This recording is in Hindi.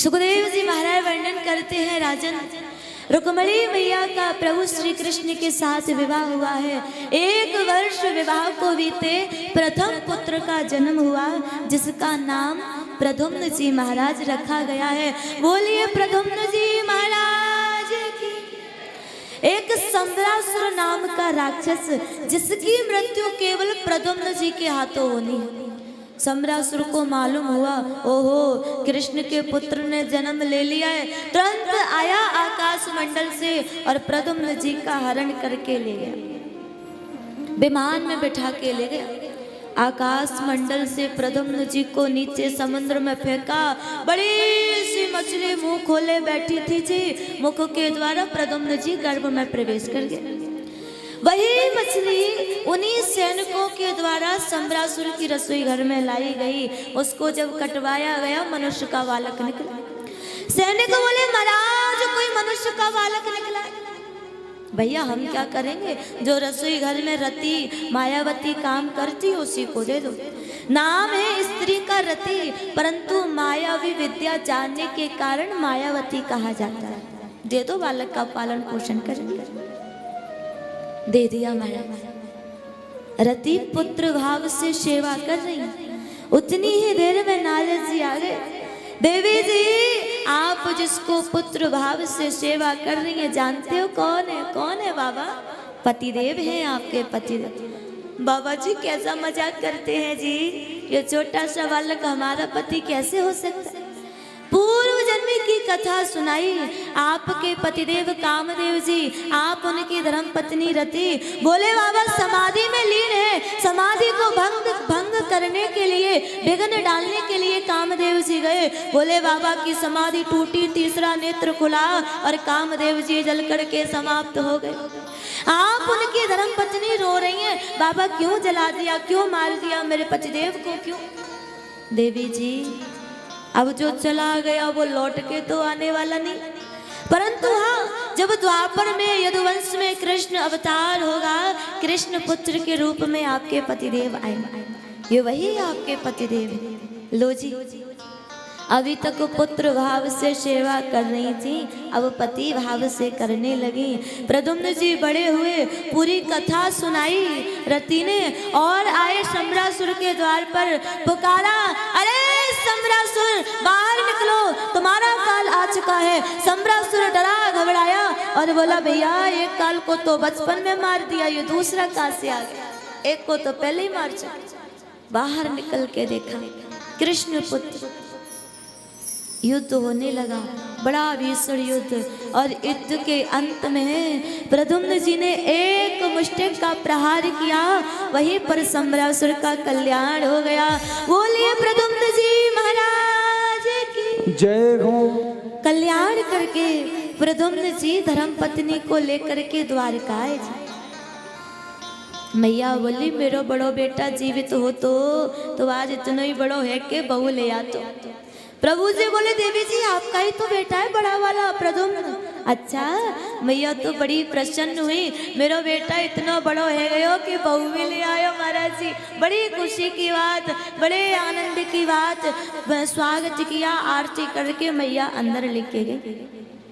सुखदेव जी महाराज वर्णन करते हैं, राजन रुक्मिणी मैया का प्रभु श्री कृष्ण के साथ विवाह हुआ है। 1 वर्ष विवाह को बीते प्रथम पुत्र का जन्म हुआ, जिसका नाम प्रद्युम्न जी महाराज रखा गया है। बोलिए प्रद्युम्न जी महाराज की। एक सम्रासुर नाम का राक्षस, जिसकी मृत्यु केवल प्रद्युम्न जी के हाथों होनी है। सम्रासुर को मालूम हुआ, ओहो कृष्ण के पुत्र ने जन्म ले लिया है। तुरंत आया आकाश मंडल से और प्रद्युम्न जी का हरण करके ले गया, विमान में बिठा के ले गया। आकाश मंडल से प्रद्युम्न जी को नीचे समुद्र में फेंका। बड़ी सी मछली मुंह खोले बैठी थी जी, मुख के द्वारा प्रद्युम्न जी गर्भ में प्रवेश कर गए। वही मछली उन्हीं सैनिकों के द्वारा सम्रासुर की रसोई घर में लाई गई। उसको जब कटवाया गया, मनुष्य का बालक निकला। सैनिक बोले, महाराज कोई मनुष्य का बालक निकला। भैया हम क्या करेंगे, जो रसोई घर में रति मायावती काम करती उसी को दे दो। नाम है स्त्री का रति, परंतु मायावी विद्या जानने के कारण मायावती कहा जाता है। दे दो, बालक का पालन पोषण करेंगे। दे दिया महाराज। रति पुत्र भाव से सेवा कर रही है। उतनी ही देर में नारद जी आ गए। देवी जी, आप जिसको पुत्र भाव से सेवा कर रही हैं, जानते हो कौन है? कौन है बाबा? पतिदेव हैं आपके पतिदेव। बाबा जी कैसा मजाक करते हैं जी, ये छोटा सा बालक हमारा पति कैसे हो सकता है? पूर्व जन्म की कथा सुनाई। आपके पतिदेव कामदेव जी, आप उनकी धर्म पत्नी रति। बोले बाबा समाधि में लीन है। समाधि को भंग करने के लिए, विघ्न डालने के लिए कामदेव जी गए। बोले बाबा की समाधि टूटी, तीसरा नेत्र खुला और कामदेव जी जल करके समाप्त हो गए। आप उनकी धर्म पत्नी रो रही हैं, बाबा क्यों जला दिया, क्यों मार दिया मेरे पतिदेव को, क्यों? देवी जी, अब जो चला गया वो लौट के तो आने वाला नहीं, परंतु हाँ, जब द्वापर में यदुवंश में कृष्ण अवतार होगा, कृष्ण पुत्र के रूप में आपके पतिदेव आएंगे। ये वही आपके पतिदेव हैं। लो जी, अभी तक पुत्र भाव से सेवा कर रही थी, अब पति भाव से करने लगी। प्रद्युम्न जी बड़े हुए, पूरी कथा सुनाई रति ने, और आए सम्रासुर के द्वार पर। पुकारा, अरे सम्रासुर बाहर निकलो, तुम्हारा काल आ चुका है। सम्रासुर डरा घबराया और बोला, भैया एक काल को तो बचपन में मार दिया, ये दूसरा काल से आ गया, एक को तो पहले ही मार चुका। बाहर निकल के देखा, कृष्ण पुत्र। युद्ध होने लगा, बड़ा भीषण युद्ध, और युद्ध के अंत में प्रद्युम्न जी ने एक मुष्टिक का प्रहार किया, वहीं पर सम्रासुर का कल्याण हो गया। बोलिए प्रद्युम्न जी महाराज की जय हो। कल्याण करके प्रद्युम्न जी धर्म पत्नी को लेकर के द्वारका आए। मैया बोली, मेरो बड़ो बेटा जीवित हो तो आज इतना ही बड़ो है कि बहू ले आ। तो प्रभु जी बोले, देवी जी आपका ही तो बेटा है बड़ा वाला प्रद्युम्न। अच्छा, मैया तो बड़ी प्रसन्न हुई, मेरा बेटा इतना बड़ो है गयो कि बहू भी ले आयो महाराज जी। बड़ी खुशी की बात, बड़े आनंद की बात। स्वागत किया, आरती करके मैया अंदर लेके गई।